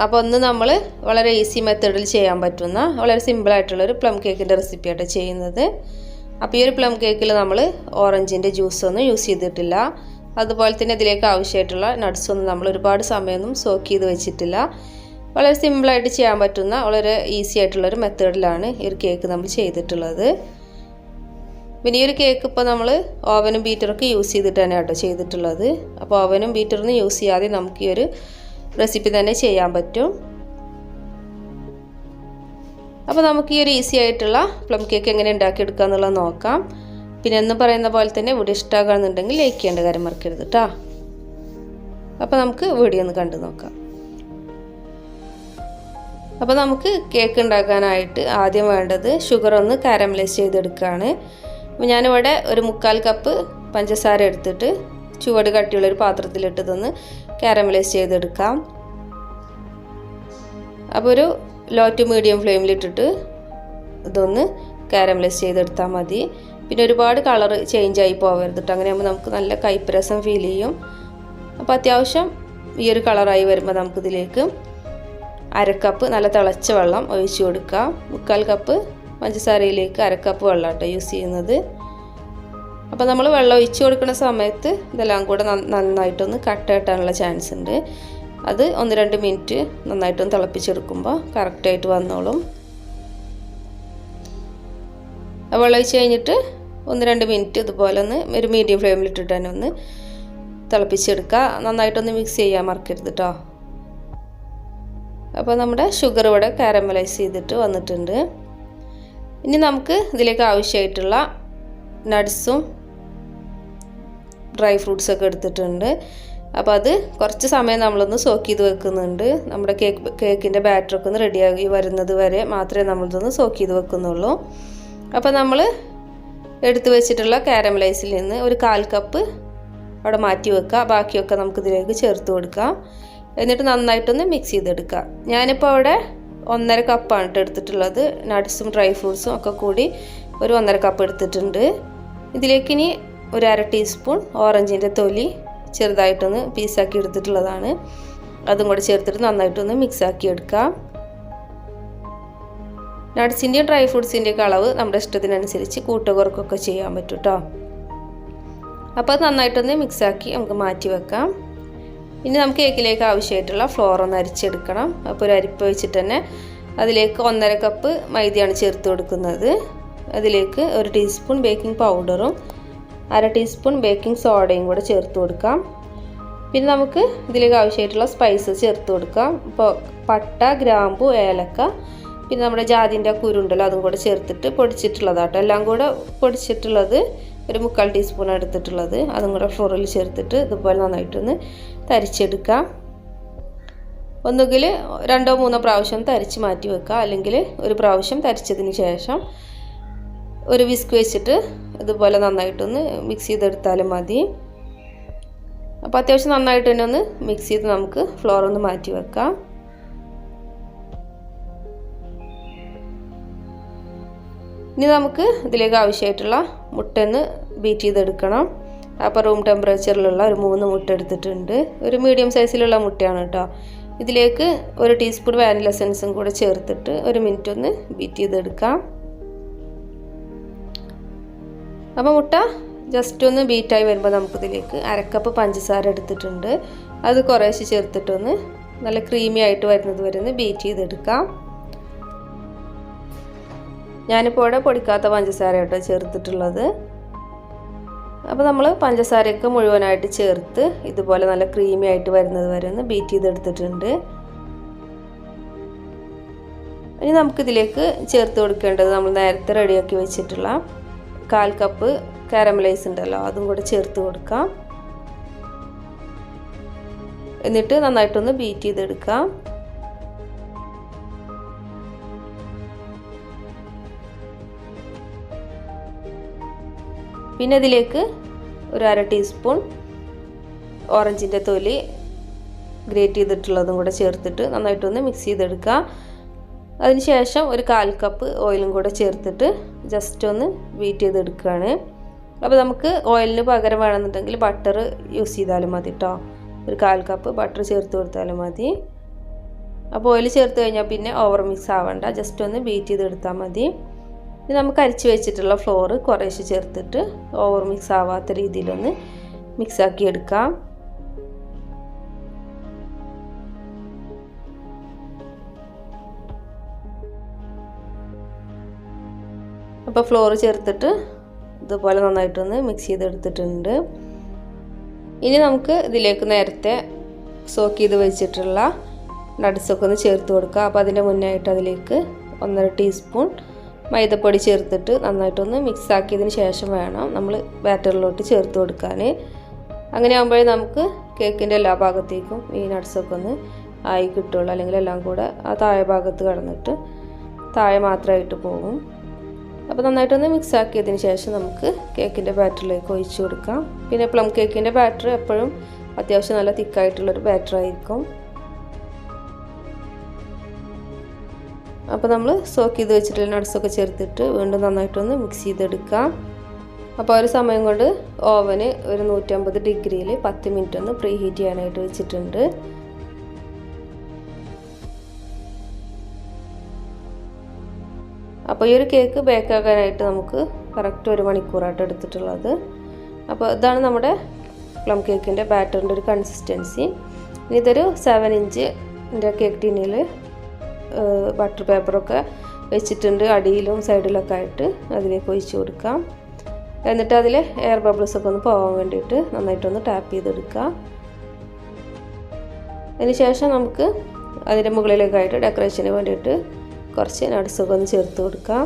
അപ്പോൾ ഒന്ന് നമ്മൾ വളരെ ഈസി മെത്തേഡിൽ ചെയ്യാൻ പറ്റുന്ന വളരെ സിമ്പിളായിട്ടുള്ളൊരു പ്ലം കേക്കിൻ്റെ റെസിപ്പിയായിട്ട് ചെയ്യുന്നത്. അപ്പോൾ ഈ ഒരു പ്ലം കേക്കിൽ നമ്മൾ ഓറഞ്ചിൻ്റെ ജ്യൂസൊന്നും യൂസ് ചെയ്തിട്ടില്ല. അതുപോലെ തന്നെ ഇതിലേക്ക് ആവശ്യമായിട്ടുള്ള നട്ട്സൊന്നും നമ്മൾ ഒരുപാട് സമയമൊന്നും സോക്ക് ചെയ്ത് വെച്ചിട്ടില്ല. വളരെ സിമ്പിളായിട്ട് ചെയ്യാൻ പറ്റുന്ന വളരെ ഈസി ആയിട്ടുള്ളൊരു മെത്തേഡിലാണ് ഈ ഒരു കേക്ക് നമ്മൾ ചെയ്തിട്ടുള്ളത്. പിന്നെ ഈ ഒരു കേക്ക് ഇപ്പോൾ നമ്മൾ ഓവനും ബീറ്ററൊക്കെ യൂസ് ചെയ്തിട്ട് തന്നെയാണ് ചെയ്തിട്ടുള്ളത്. അപ്പോൾ ഓവനും ബീറ്ററൊന്നും യൂസ് ചെയ്യാതെ നമുക്ക് ഈ ഒരു റെസിപ്പി തന്നെ ചെയ്യാൻ പറ്റും. അപ്പോൾ നമുക്ക് ഈ ഒരു ഈസി ആയിട്ടുള്ള പ്ലം കേക്ക് എങ്ങനെ ഉണ്ടാക്കിയെടുക്കുക എന്നുള്ളത് നോക്കാം. പിന്നെ എന്ന് പറയുന്ന പോലെ തന്നെ വീഡിയോ ഇഷ്ടമാകുന്നുണ്ടെങ്കിൽ ലൈക്ക് ചെയ്യേണ്ട കാര്യം മറക്കരുത് കേട്ടോ. അപ്പോൾ നമുക്ക് വീഡിയോ ഒന്ന് കണ്ടു നോക്കാം. അപ്പോൾ നമുക്ക് കേക്ക് ഉണ്ടാക്കാനായിട്ട് ആദ്യം വേണ്ടത് ഷുഗർ ഒന്ന് കാരമലൈസ് ചെയ്തെടുക്കുകയാണ്. അപ്പോൾ ഞാനിവിടെ ഒരു 3/4 കപ്പ് പഞ്ചസാര എടുത്തിട്ട് ചുവട് കട്ടിയുള്ളൊരു പാത്രത്തിലിട്ടതൊന്ന് കാരമലൈസ് ചെയ്തെടുക്കാം. അപ്പോൾ ഒരു ലോ ടു മീഡിയം ഫ്ലെയിമിലിട്ടിട്ട് ഇതൊന്ന് കാരമലൈസ് ചെയ്തെടുത്താൽ മതി. പിന്നെ ഒരുപാട് കളർ ചേഞ്ച് ആയി പോകരുത് കേട്ടോ. അങ്ങനെയാകുമ്പോൾ നമുക്ക് നല്ല കയ്പ്പ് ഫീൽ ചെയ്യും. അപ്പോൾ അത്യാവശ്യം ഈ ഒരു കളറായി വരുമ്പോൾ നമുക്കിതിലേക്ക് 1/2 കപ്പ് നല്ല തിളച്ച വെള്ളം ഒഴിച്ചു കൊടുക്കാം. 3/4 കപ്പ് പഞ്ചസാരയിലേക്ക് 1/2 കപ്പ് വെള്ളം കേട്ടോ യൂസ് ചെയ്യുന്നത്. അപ്പോൾ നമ്മൾ വെള്ളം ഒഴിച്ചു കൊടുക്കുന്ന സമയത്ത് ഇതെല്ലാം കൂടെ നന്നായിട്ടൊന്ന് കട്ട കിട്ടാനുള്ള ചാൻസ് ഉണ്ട്. അത് 1-2 മിനിറ്റ് നന്നായിട്ടൊന്ന് തിളപ്പിച്ചെടുക്കുമ്പോൾ കറക്റ്റായിട്ട് വന്നോളും. വെള്ളം ഒഴിച്ച് കഴിഞ്ഞിട്ട് 1-2 മിനിറ്റ് ഇതുപോലെ ഒന്ന് ഒരു മീഡിയം ഫ്ലെയിമിലിട്ടിട്ട് തന്നെ ഒന്ന് തിളപ്പിച്ചെടുക്കുക. നന്നായിട്ടൊന്ന് മിക്സ് ചെയ്യാൻ മറക്കരുത് കേട്ടോ. അപ്പോൾ നമ്മുടെ ഷുഗർ ഇവിടെ കാരമലൈസ് ചെയ്തിട്ട് വന്നിട്ടുണ്ട്. ഇനി നമുക്ക് ഇതിലേക്ക് ആവശ്യമായിട്ടുള്ള നട്ട്സും ഡ്രൈ ഫ്രൂട്ട്സൊക്കെ എടുത്തിട്ടുണ്ട്. അപ്പോൾ അത് കുറച്ച് സമയം നമ്മളൊന്ന് സോക്ക് ചെയ്ത് വെക്കുന്നുണ്ട്. നമ്മുടെ കേക്കിൻ്റെ ബാറ്ററൊക്കെ ഒന്ന് റെഡിയാക്കി വരുന്നത് വരെ മാത്രമേ നമ്മളിതൊന്ന് സോക്ക് ചെയ്ത് വെക്കുന്നുള്ളൂ. അപ്പോൾ നമ്മൾ എടുത്തു വെച്ചിട്ടുള്ള കാരമലൈസിൽ നിന്ന് ഒരു 1/4 കപ്പ് അവിടെ മാറ്റി വെക്കുക. ബാക്കിയൊക്കെ നമുക്കിതിലേക്ക് ചേർത്ത് കൊടുക്കാം. എന്നിട്ട് നന്നായിട്ടൊന്ന് മിക്സ് ചെയ്തെടുക്കുക. ഞാനിപ്പോൾ അവിടെ 1.5 കപ്പാണ് എടുത്തിട്ടുള്ളത്. നട്ട്സും ഡ്രൈ ഫ്രൂട്ട്സും ഒക്കെ കൂടി ഒരു 1.5 കപ്പ് എടുത്തിട്ടുണ്ട്. ഇതിലേക്ക് ഇനി ഒരു 1/2 ടീസ്പൂൺ ഓറഞ്ചിൻ്റെ തൊലി ചെറുതായിട്ടൊന്ന് പീസാക്കി എടുത്തിട്ടുള്ളതാണ്. അതും കൂടെ ചേർത്തിട്ട് നന്നായിട്ടൊന്ന് മിക്സാക്കി എടുക്കാം. നട്ട്സിൻ്റെയും ഡ്രൈ ഫ്രൂട്ട്സിൻ്റെയൊക്കെ അളവ് നമ്മുടെ ഇഷ്ടത്തിനനുസരിച്ച് കൂട്ടുകുറക്കൊക്കെ ചെയ്യാൻ പറ്റും കേട്ടോ. അപ്പോൾ അത് നന്നായിട്ടൊന്ന് മിക്സാക്കി നമുക്ക് മാറ്റി വെക്കാം. ഇനി നമുക്ക് കേക്കിലേക്ക് ആവശ്യമായിട്ടുള്ള ഫ്ലോർ ഒന്ന് അരിച്ചെടുക്കണം. അപ്പോൾ ഒരു അരിപ്പ വെച്ചിട്ട് തന്നെ അതിലേക്ക് 1.5 കപ്പ് മൈദയാണ് ചേർത്ത് കൊടുക്കുന്നത്. അതിലേക്ക് 1 ടീസ്പൂൺ ബേക്കിംഗ് പൗഡറും 1/2 ടീസ്പൂൺ ബേക്കിംഗ് സോഡയും കൂടെ ചേർത്ത് കൊടുക്കാം. പിന്നെ നമുക്ക് ഇതിലേക്ക് ആവശ്യമായിട്ടുള്ള സ്പൈസസ് ചേർത്ത് കൊടുക്കാം. ഇപ്പോൾ പട്ട, ഗ്രാമ്പു, ഏലക്ക, പിന്നെ നമ്മുടെ ജാതിൻ്റെ കുരുണ്ടല്ലോ അതും കൂടെ ചേർത്തിട്ട് പൊടിച്ചിട്ടുള്ളതാട്ടോ. എല്ലാം കൂടെ പൊടിച്ചിട്ടുള്ളത് ഒരു 3/4 ടീസ്പൂൺ എടുത്തിട്ടുള്ളത്. അതും കൂടെ ഫ്ലോറിൽ ചേർത്തിട്ട് ഇതുപോലെ നന്നായിട്ടൊന്ന് തരിച്ചെടുക്കാം. ഒന്നുകിൽ 2-3 പ്രാവശ്യം തരിച്ച് മാറ്റി വെക്കുക. അല്ലെങ്കിൽ ഒരു പ്രാവശ്യം തരിച്ചതിന് ശേഷം ഒരു വിസ്ക് വെച്ചിട്ട് ഇതുപോലെ നന്നായിട്ടൊന്ന് മിക്സ് ചെയ്തെടുത്താലും മതി. അപ്പോൾ അത്യാവശ്യം നന്നായിട്ട് തന്നെ ഒന്ന് മിക്സ് ചെയ്ത് നമുക്ക് ഫ്ലോർ ഒന്ന് മാറ്റി വെക്കാം. ഇനി നമുക്ക് ഇതിലേക്ക് ആവശ്യമായിട്ടുള്ള മുട്ടയൊന്ന് ബീറ്റ് ചെയ്തെടുക്കണം. അപ്പോൾ റൂം ടെമ്പറേച്ചറിലുള്ള ഒരു 3 മുട്ട എടുത്തിട്ടുണ്ട്. ഒരു മീഡിയം സൈസിലുള്ള മുട്ടയാണ് കേട്ടോ. ഇതിലേക്ക് 1 ടീസ്പൂൺ വാനില എസൻസും കൂടെ ചേർത്തിട്ട് 1 മിനിറ്റ് ഒന്ന് ബീറ്റ് ചെയ്തെടുക്കാം. അപ്പോൾ മുട്ട ജസ്റ്റ് ഒന്ന് ബീറ്റായി വരുമ്പോൾ നമുക്കിതിലേക്ക് 1/2 കപ്പ് പഞ്ചസാര എടുത്തിട്ടുണ്ട്. അത് കുറേശ്ശെ ചേർത്തിട്ടൊന്ന് നല്ല ക്രീമി ആയിട്ട് വരുന്നത് വരെ ഒന്ന് ബീറ്റ് ചെയ്തെടുക്കാം. ഞാനിപ്പോൾ ഇവിടെ പൊടിക്കാത്ത പഞ്ചസാര കേട്ടോ ചേർത്തിട്ടുള്ളത്. അപ്പോൾ നമ്മൾ പഞ്ചസാരയൊക്കെ മുഴുവനായിട്ട് ചേർത്ത് ഇതുപോലെ നല്ല ക്രീമി ആയിട്ട് വരുന്നത് വരെ ഒന്ന് ബീറ്റ് ചെയ്തെടുത്തിട്ടുണ്ട്. ഇനി നമുക്കിതിലേക്ക് ചേർത്ത് കൊടുക്കേണ്ടത് നമ്മൾ നേരത്തെ റെഡിയാക്കി വെച്ചിട്ടുള്ള 1/4 കപ്പ് കാരമലൈസ് ഉണ്ടല്ലോ അതും കൂടെ ചേർത്ത് കൊടുക്കാം. എന്നിട്ട് നന്നായിട്ടൊന്ന് ബീറ്റ് ചെയ്തെടുക്കാം. പിന്നെ ഇതിലേക്ക് ഒരു 1/2 ടീസ്പൂൺ ഓറഞ്ചിൻ്റെ തൊലി ഗ്രേറ്റ് ചെയ്തിട്ടുള്ളതും കൂടെ ചേർത്തിട്ട് നന്നായിട്ടൊന്ന് മിക്സ് ചെയ്തെടുക്കുക. അതിനുശേഷം ഒരു 1/4 കപ്പ് ഓയിലും കൂടെ ചേർത്തിട്ട് ജസ്റ്റ് ഒന്ന് ബീറ്റ് ചെയ്തെടുക്കുകയാണ്. അപ്പോൾ നമുക്ക് ഓയിലിന് പകരം വേണമെന്നുണ്ടെങ്കിൽ ബട്ടർ യൂസ് ചെയ്താലും മതി കേട്ടോ. ഒരു 1/4 കപ്പ് ബട്ടർ ചേർത്ത് കൊടുത്താലും മതി. അപ്പോൾ ഓയിൽ ചേർത്ത് കഴിഞ്ഞാൽ പിന്നെ ഓവർ മിക്സ് ആവണ്ട, ജസ്റ്റ് ഒന്ന് ബീറ്റ് ചെയ്തെടുത്താൽ മതി. ഇനി നമുക്ക് അരിച്ച് വെച്ചിട്ടുള്ള ഫ്ലോർ കുറേശ്ശെ ചേർത്തിട്ട് ഓവർ മിക്സ് ആവാത്ത രീതിയിലൊന്ന് മിക്സാക്കി എടുക്കാം. അപ്പോൾ ഫ്ലോർ ചേർത്തിട്ട് ഇതുപോലെ നന്നായിട്ടൊന്ന് മിക്സ് ചെയ്തെടുത്തിട്ടുണ്ട്. ഇനി നമുക്ക് ഇതിലേക്ക് നേരത്തെ സോക്ക് ചെയ്ത് വെച്ചിട്ടുള്ള നട്ട്സൊക്കെ ഒന്ന് ചേർത്ത് കൊടുക്കുക. അപ്പോൾ അതിൻ്റെ മുന്നായിട്ട് അതിലേക്ക് 1.5 ടീസ്പൂൺ മൈദപ്പൊടി ചേർത്തിട്ട് നന്നായിട്ടൊന്ന് മിക്സ് ആക്കിയതിന് ശേഷം വേണം നമ്മൾ ബാറ്ററിലോട്ട് ചേർത്ത് കൊടുക്കാൻ. അങ്ങനെ ആകുമ്പോഴേ നമുക്ക് കേക്കിൻ്റെ എല്ലാ ഭാഗത്തേക്കും ഈ നട്ട്സൊക്കെ ഒന്ന് ആയി കിട്ടുള്ളൂ. അല്ലെങ്കിൽ എല്ലാം കൂടെ ആ താഴെ ഭാഗത്ത് കടന്നിട്ട് താഴെ മാത്രമായിട്ട് പോകും. അപ്പോൾ നന്നായിട്ടൊന്ന് മിക്സ് ആക്കിയതിന് ശേഷം നമുക്ക് കേക്കിൻ്റെ ബാറ്ററിലേക്ക് ഒഴിച്ചു കൊടുക്കാം. പിന്നെ പ്ലം കേക്കിൻ്റെ ബാറ്റർ എപ്പോഴും അത്യാവശ്യം നല്ല തിക്കായിട്ടുള്ളൊരു ബാറ്റർ ആയിരിക്കും. അപ്പോൾ നമ്മൾ സോക്ക് ചെയ്ത് വെച്ചിട്ടുള്ള നട്ട്സൊക്കെ ചേർത്തിട്ട് വീണ്ടും നന്നായിട്ടൊന്ന് മിക്സ് ചെയ്തെടുക്കാം. അപ്പോൾ ഒരു സമയം കൊണ്ട് ഓവന് ഒരു 150 ഡിഗ്രിയിൽ 10 മിനിറ്റ് ഒന്ന് പ്രീ ഹീറ്റ് ചെയ്യാനായിട്ട് വെച്ചിട്ടുണ്ട്. അപ്പോൾ ഈ ഒരു കേക്ക് ബേക്കാക്കാനായിട്ട് നമുക്ക് കറക്റ്റ് 1 മണിക്കൂറായിട്ട് എടുത്തിട്ടുള്ളത്. അപ്പോൾ ഇതാണ് നമ്മുടെ പ്ലം കേക്കിൻ്റെ ബാറ്ററിൻ്റെ ഒരു കൺസിസ്റ്റൻസി. ഇനി ഇതൊരു 7 ഇഞ്ചിൻ്റെ കേക്ക് ടിന്നിൽ ബട്ടർ പേപ്പറൊക്കെ വെച്ചിട്ടുണ്ട്. അടിയിലും സൈഡിലൊക്കെ ആയിട്ട് അതിലേക്ക് ഒഴിച്ച് കൊടുക്കാം. എന്നിട്ട് അതിൽ എയർ ബബിൾസൊക്കെ ഒന്ന് പോകാൻ വേണ്ടിയിട്ട് നന്നായിട്ടൊന്ന് ടാപ്പ് ചെയ്തെടുക്കാം. അതിന് ശേഷം നമുക്ക് അതിൻ്റെ മുകളിലേക്കായിട്ട് ഡെക്കറേഷന് വേണ്ടിയിട്ട് കുറച്ച് നട്ട്സൊക്കെ ഒന്ന് ചേർത്ത് കൊടുക്കാം.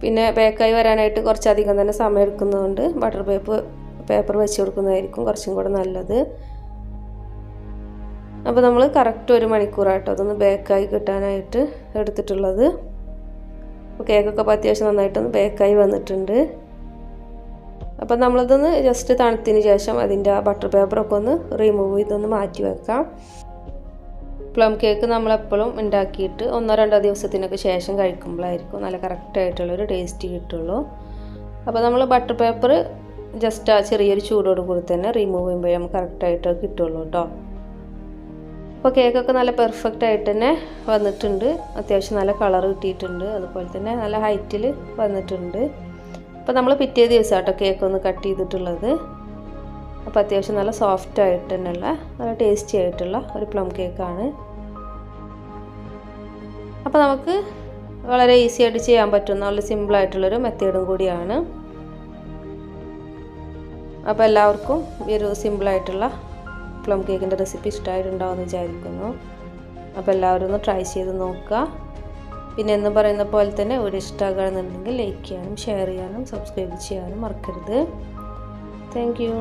പിന്നെ ബേക്കായി വരാനായിട്ട് കുറച്ചധികം തന്നെ സമയം എടുക്കുന്നതുകൊണ്ട് ബട്ടർ പേപ്പർ വെച്ച് കൊടുക്കുന്നതായിരിക്കും കുറച്ചും കൂടെ നല്ലത്. അപ്പോൾ നമ്മൾ കറക്റ്റ് 1 മണിക്കൂറായിട്ടോ അതൊന്ന് ബേക്കായി കിട്ടാനായിട്ട് എടുത്തിട്ടുള്ളത്. അപ്പോൾ കേക്കൊക്കെ അത്യാവശ്യം നന്നായിട്ടൊന്ന് ബേക്കായി വന്നിട്ടുണ്ട്. അപ്പോൾ നമ്മളിതൊന്ന് ജസ്റ്റ് തണുത്തതിന് ശേഷം അതിൻ്റെ ആ ബട്ടർ പേപ്പറൊക്കെ ഒന്ന് റിമൂവ് ചെയ്തൊന്ന് മാറ്റി വെക്കാം. പ്ലം കേക്ക് നമ്മളെപ്പോഴും ഉണ്ടാക്കിയിട്ട് 1-2 ദിവസത്തിനൊക്കെ ശേഷം കഴിക്കുമ്പോഴായിരിക്കും നല്ല കറക്റ്റായിട്ടുള്ളൊരു ടേസ്റ്റ് കിട്ടുള്ളൂ. അപ്പോൾ നമ്മൾ ബട്ടർ പേപ്പർ ജസ്റ്റ് ആ ചെറിയൊരു ചൂടോട് കൂടി തന്നെ റിമൂവ് ചെയ്യുമ്പോഴേ നമുക്ക് കറക്റ്റായിട്ട് കിട്ടുള്ളൂ കേട്ടോ. അപ്പോൾ കേക്കൊക്കെ നല്ല പെർഫെക്റ്റ് ആയിട്ട് തന്നെ വന്നിട്ടുണ്ട്. അത്യാവശ്യം നല്ല കളർ കിട്ടിയിട്ടുണ്ട്. അതുപോലെ തന്നെ നല്ല ഹൈറ്റിൽ വന്നിട്ടുണ്ട്. അപ്പോൾ നമ്മൾ പിറ്റേ ദിവസമായിട്ടോ കേക്ക് ഒന്ന് കട്ട് ചെയ്തിട്ടുള്ളത്. അപ്പോൾ അത്യാവശ്യം നല്ല സോഫ്റ്റ് ആയിട്ട് തന്നെയുള്ള നല്ല ടേസ്റ്റി ആയിട്ടുള്ള ഒരു പ്ലം കേക്കാണ്. അപ്പോൾ നമുക്ക് വളരെ ഈസി ആയിട്ട് ചെയ്യാൻ പറ്റുന്ന വളരെ സിമ്പിളായിട്ടുള്ളൊരു മെത്തേഡും കൂടിയാണ്. അപ്പോൾ എല്ലാവർക്കും ഈ ഒരു സിമ്പിളായിട്ടുള്ള പ്ലം കേക്കിൻ്റെ റെസിപ്പി ഇഷ്ടമായിട്ടുണ്ടാവുമെന്ന് വിചാരിക്കുന്നു. അപ്പോൾ എല്ലാവരും ഒന്ന് ട്രൈ ചെയ്ത് നോക്കുക. പിന്നെ എന്ന് പറയുന്ന പോലെ തന്നെ വീഡിയോ ഇഷ്ടമാകുകയാണെന്നുണ്ടെങ്കിൽ ലൈക്ക് ചെയ്യാനും ഷെയർ ചെയ്യാനും സബ്സ്ക്രൈബ് ചെയ്യാനും മറക്കരുത്. Thank you.